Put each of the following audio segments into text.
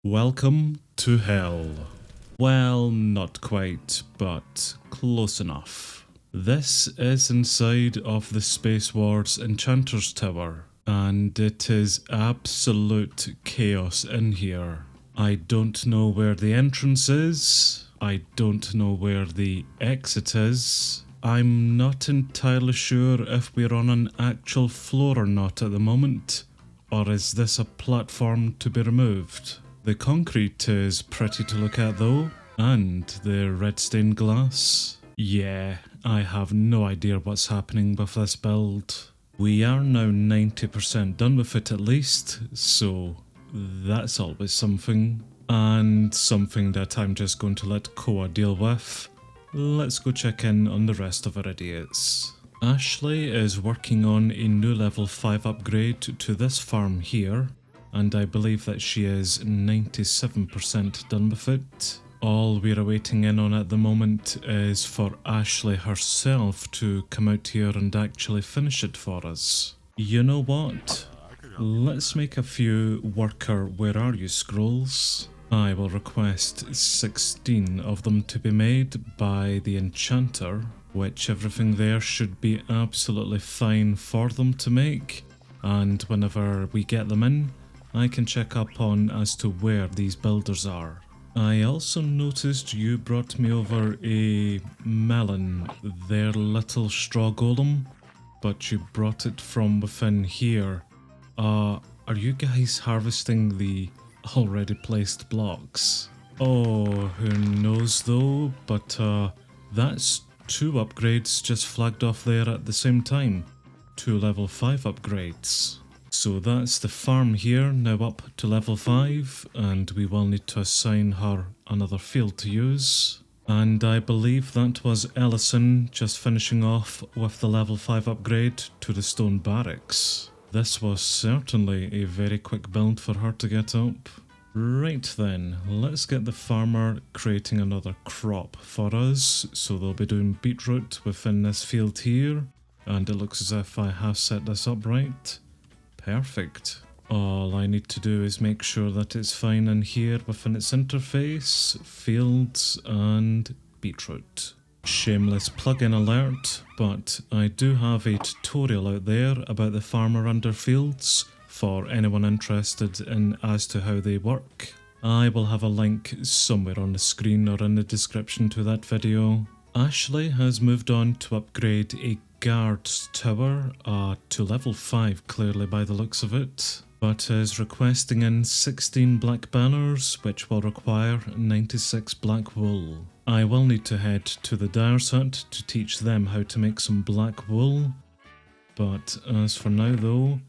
Welcome to hell. Well, not quite, but close enough. This is inside of the Spacewars Enchanters Tower, and it is absolute chaos in here. I don't know where the entrance is, I don't know where the exit is. I'm not entirely sure if we're on an actual floor or not at the moment, or is this a platform to be removed? The concrete is pretty to look at though, and the red stained glass. Yeah, I have no idea what's happening with this build. We are now 90% done with it at least, so that's always something. And something that I'm just going to let Koa deal with. Let's go check in on the rest of our idiots. Ashley is working on a new level 5 upgrade to this farm here, and I believe that she is 97% done with it. All we're awaiting in on at the moment is for Ashley herself to come out here and actually finish it for us. You know what? Let's make a few worker where are you scrolls. I will request 16 of them to be made by the enchanter, which everything there should be absolutely fine for them to make, and whenever we get them in, I can check up on as to where these builders are. I also noticed you brought me over a melon, their little straw golem, but you brought it from within here. Are you guys harvesting the already placed blocks? Oh, who knows though, but that's 2 upgrades just flagged off there at the same time. 2 level 5 upgrades. So that's the farm here, now up to level 5, and we will need to assign her another field to use. And I believe that was Ellison just finishing off with the level 5 upgrade to the stone barracks. This was certainly a very quick build for her to get up. Right then, let's get the farmer creating another crop for us. So they'll be doing beetroot within this field here, and it looks as if I have set this up right. Perfect. All I need to do is make sure that it's fine in here within its interface, fields, and beetroot. Shameless plugin alert, but I do have a tutorial out there about the farmer under fields for anyone interested in as to how they work. I will have a link somewhere on the screen or in the description to that video. Ashley has moved on to upgrade a guard's tower to level 5 clearly by the looks of it, but is requesting in 16 black banners, which will require 96 black wool. I will need to head to the dyer's hut to teach them how to make some black wool, but as for now though,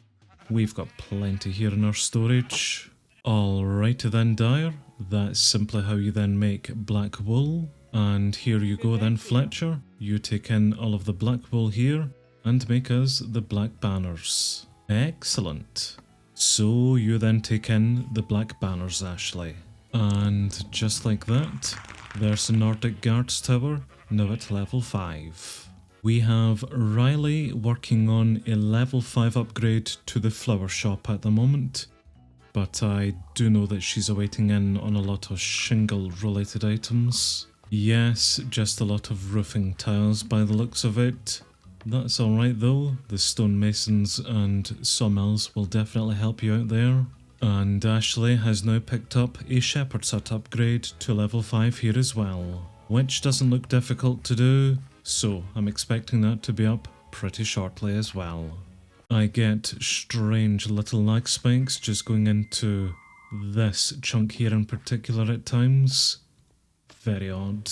we've got plenty here in our storage. Alrighty then, dyer, that's simply how you then make black wool. And here you go then, Fletcher, you take in all of the black wool here and make us the black banners. Excellent. So you then take in the black banners, Ashley. And just like that, there's the Nordic Guards Tower, now at level 5. We have Riley working on a level 5 upgrade to the flower shop at the moment, but I do know that she's awaiting in on a lot of shingle related items. Yes, just a lot of roofing tiles by the looks of it. That's alright though, the stonemasons and sawmills will definitely help you out there. And Ashley has now picked up a shepherd's hut upgrade to level 5 here as well, which doesn't look difficult to do, so I'm expecting that to be up pretty shortly as well. I get strange little lag spikes just going into this chunk here in particular at times. Very odd.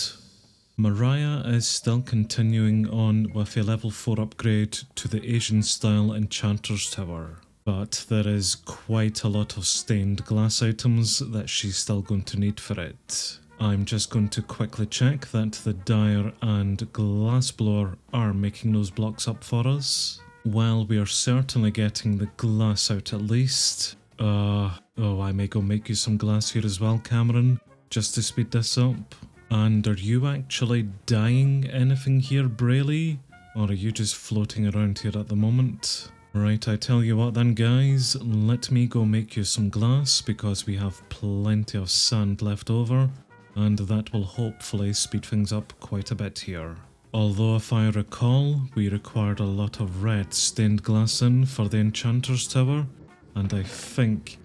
Mariah is still continuing on with a level 4 upgrade to the Asian style Enchanters Tower, but there is quite a lot of stained glass items that she's still going to need for it. I'm just going to quickly check that the dyer and glassblower are making those blocks up for us. Well, we are certainly getting the glass out at least. Oh, I may go make you some glass here as well, Cameron, just to speed this up. And are you actually dyeing anything here, Brayley? Or are you just floating around here at the moment? Right, I tell you what then guys, let me go make you some glass because we have plenty of sand left over and that will hopefully speed things up quite a bit here. Although if I recall, we required a lot of red stained glass in for the Enchanters Tower, and I think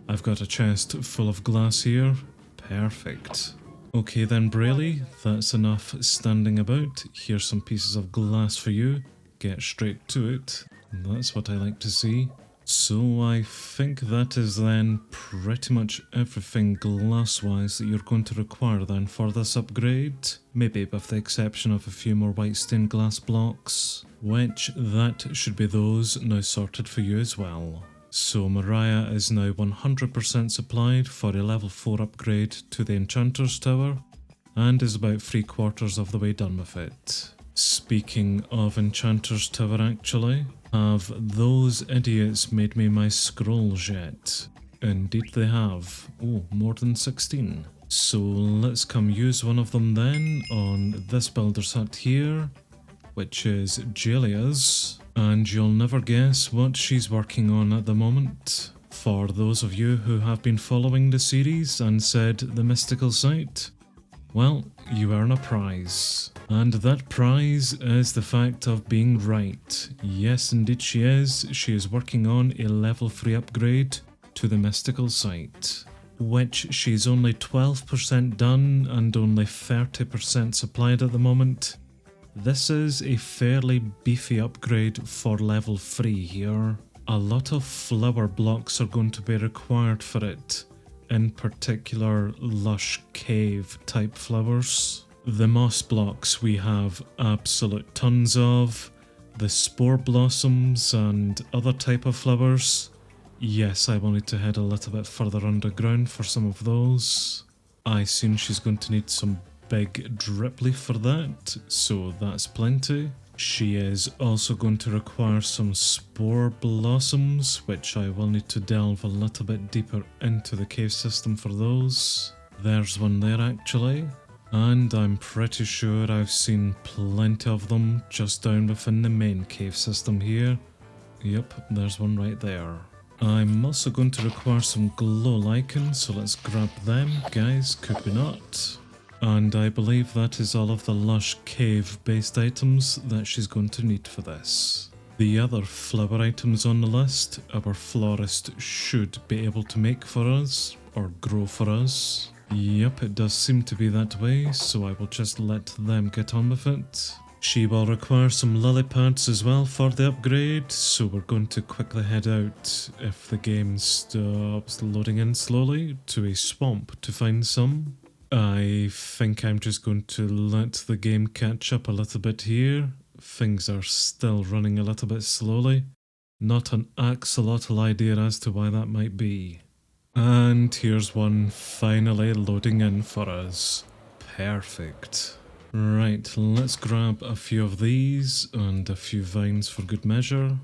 I've got a chest full of glass here. Perfect. Okay then Brayley, that's enough standing about. Here's some pieces of glass for you. Get straight to it. That's what I like to see. So I think that is then pretty much everything glass-wise that you're going to require then for this upgrade. Maybe with the exception of a few more white stained glass blocks, which that should be those now sorted for you as well. So Mariah is now 100% supplied for a level 4 upgrade to the Enchanters Tower and is about 3/4 of the way done with it. Speaking of Enchanters Tower actually, have those idiots made me my scrolls yet? Indeed they have. Oh, more than 16. So let's come use one of them then on this builder's hut here, which is Jalia's, and you'll never guess what she's working on at the moment. For those of you who have been following the series and said the mystical site, well, you earn a prize. And that prize is the fact of being right. Yes, indeed she is. She is working on a level 3 upgrade to the mystical site, which she's only 12% done and only 30% supplied at the moment. This is a fairly beefy upgrade for level 3 here. A lot of flower blocks are going to be required for it. In particular, lush cave type flowers. The moss blocks we have absolute tons of. The spore blossoms and other type of flowers. Yes, I will need to head a little bit further underground for some of those. I assume she's going to need some big drip leaf for that, so that's plenty. She is also going to require some spore blossoms, which I will need to delve a little bit deeper into the cave system for those. There's one there actually, and I'm pretty sure I've seen plenty of them just down within the main cave system here. Yep, there's one right there. I'm also going to require some glow lichens, so let's grab them, guys, could we not? And I believe that is all of the lush cave based items that she's going to need for this. The other flower items on the list, our florist should be able to make for us, or grow for us. Yep, it does seem to be that way, so I will just let them get on with it. She will require some lily pads as well for the upgrade, so we're going to quickly head out, if the game stops loading in slowly, to a swamp to find some. I think I'm just going to let the game catch up a little bit here. Things are still running a little bit slowly. Not an axolotl idea as to why that might be. And here's one finally loading in for us. Perfect. Right, let's grab a few of these and a few vines for good measure.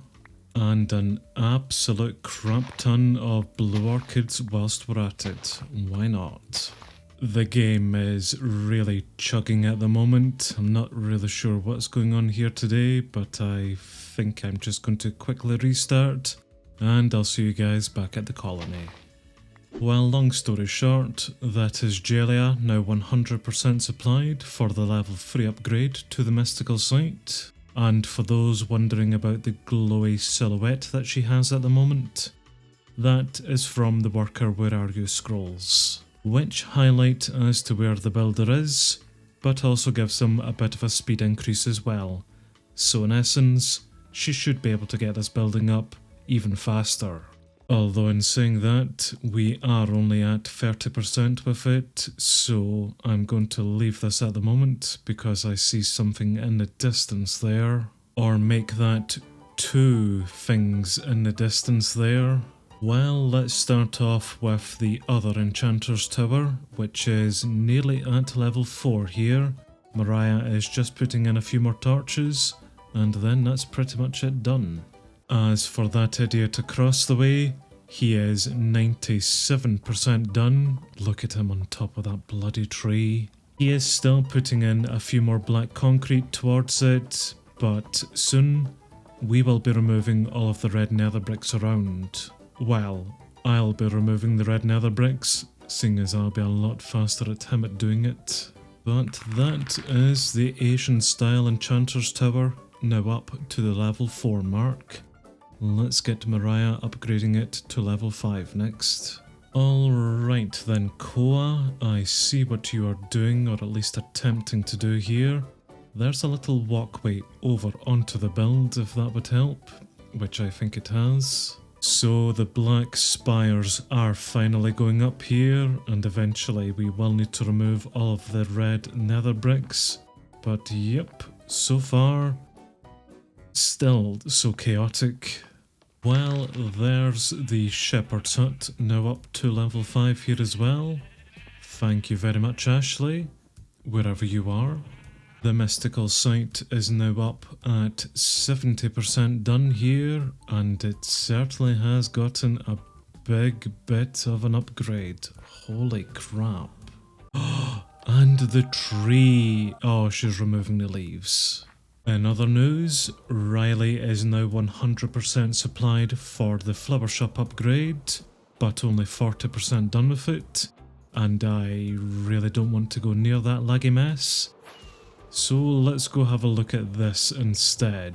And an absolute crap ton of blue orchids whilst we're at it. Why not? The game is really chugging at the moment. I'm not really sure what's going on here today, but I think I'm just going to quickly restart and I'll see you guys back at the colony. Well, long story short, that is Jalia now 100% supplied for the level 3 upgrade to the mystical site. And for those wondering about the glowy silhouette that she has at the moment, that is from the Worker Where Are You scrolls, which highlight as to where the builder is, but also gives them a bit of a speed increase as well. So in essence, she should be able to get this building up even faster. Although in saying that, we are only at 30% with it, so I'm going to leave this at the moment because I see something in the distance there. Or make that 2 things in the distance there. Well, let's start off with the other Enchanters Tower, which is nearly at level 4 here. Mariah is just putting in a few more torches, and then that's pretty much it done. As for that idiot across the way, he is 97% done. Look at him on top of that bloody tree. He is still putting in a few more black concrete towards it, but soon we will be removing all of the red nether bricks around. Well, I'll be removing the red nether bricks, seeing as I'll be a lot faster at him at doing it. But that is the Asian style Enchanters Tower, now up to the level 4 mark. Let's get Mariah upgrading it to level 5 next. Alright then, Koa, I see what you are doing, or at least attempting to do here. There's a little walkway over onto the build, if that would help, which I think it has. So the Black Spires are finally going up here, and eventually we will need to remove all of the red nether bricks. But yep, so far, still so chaotic. Well, there's the Shepherd's Hut, now up to level 5 here as well. Thank you very much, Ashley, wherever you are. The mystical site is now up at 70% done here, and it certainly has gotten a big bit of an upgrade. Holy crap. And the tree! Oh, she's removing the leaves. In other news, Riley is now 100% supplied for the flower shop upgrade, but only 40% done with it, and I really don't want to go near that laggy mess. So let's go have a look at this instead.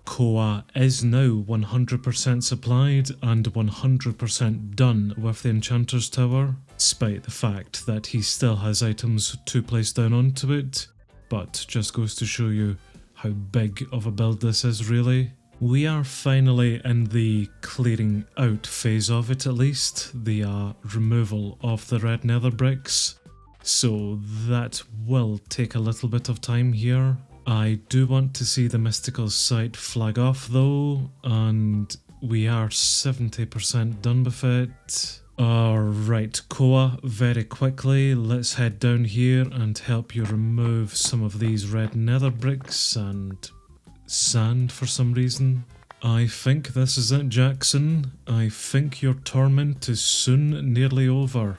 Koa is now 100% supplied and 100% done with the Enchanters Tower, despite the fact that he still has items to place down onto it, but just goes to show you how big of a build this is really. We are finally in the clearing out phase of it at least, the removal of the red nether bricks, so that will take a little bit of time here. I do want to see the mystical site flag off though, and we are 70% done with it. Alright, Koa, very quickly, let's head down here and help you remove some of these red nether bricks and sand for some reason. I think this is it, Jackson. I think your torment is soon nearly over.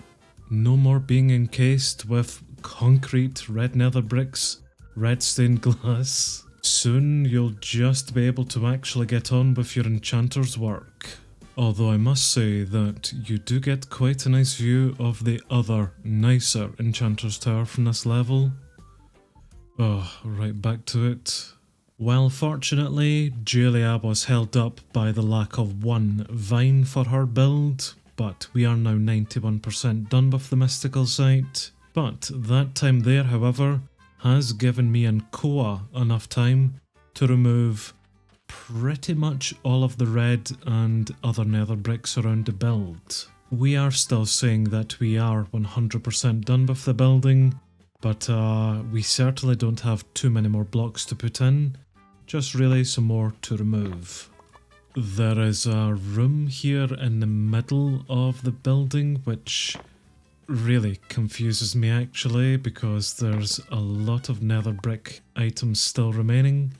No more being encased with concrete red nether bricks, red stained glass. Soon you'll just be able to actually get on with your enchanter's work. Although I must say that you do get quite a nice view of the other, nicer Enchanters Tower from this level. Oh, right back to it. Well, fortunately, Julia was held up by the lack of one vine for her build, but we are now 91% done with the mystical site. But that time there, however, has given me and Koa enough time to remove pretty much all of the red and other nether bricks around the build. We are still saying that we are 100% done with the building, but we certainly don't have too many more blocks to put in, just really some more to remove. There is a room here in the middle of the building which really confuses me actually, because there's a lot of nether brick items still remaining.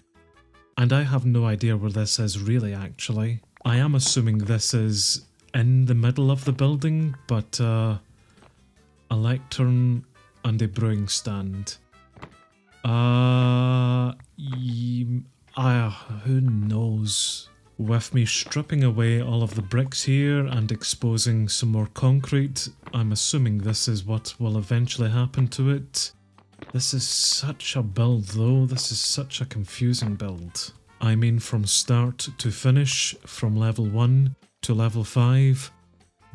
And I have no idea where this is really actually. I am assuming this is in the middle of the building, but a lectern and a brewing stand. Who knows? With me stripping away all of the bricks here and exposing some more concrete, I'm assuming this is what will eventually happen to it. This is such a build though, this is such a confusing build. I mean, from start to finish, from level 1 to level 5,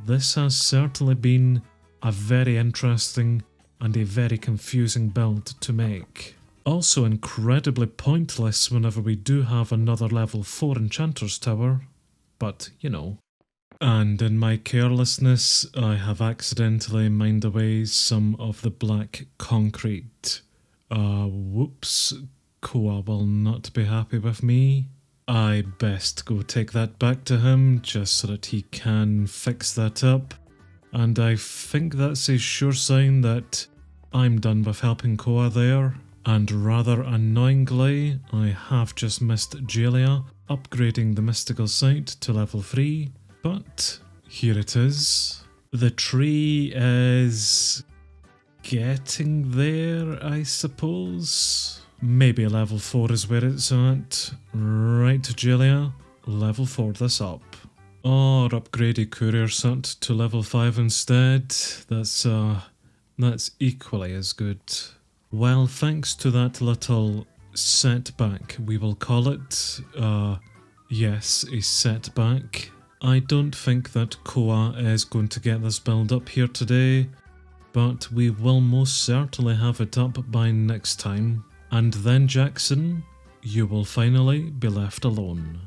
this has certainly been a very interesting and a very confusing build to make. Also incredibly pointless whenever we do have another level 4 Enchanters Tower, but you know. And in my carelessness, I have accidentally mined away some of the black concrete. Whoops, Koa will not be happy with me. I best go take that back to him just so that he can fix that up. And I think that's a sure sign that I'm done with helping Koa there. And rather annoyingly, I have just missed Jalia upgrading the mystical site to level 3. But here it is. The tree is getting there, I suppose. Maybe level 4 is where it's at. Right, Julia, level 4 this up. Or upgrade a courier set to level 5 instead. That's equally as good. Well, thanks to that little setback, we will call it, yes, a setback. I don't think that Koa is going to get this build up here today, but we will most certainly have it up by next time. And then, Jackson, you will finally be left alone.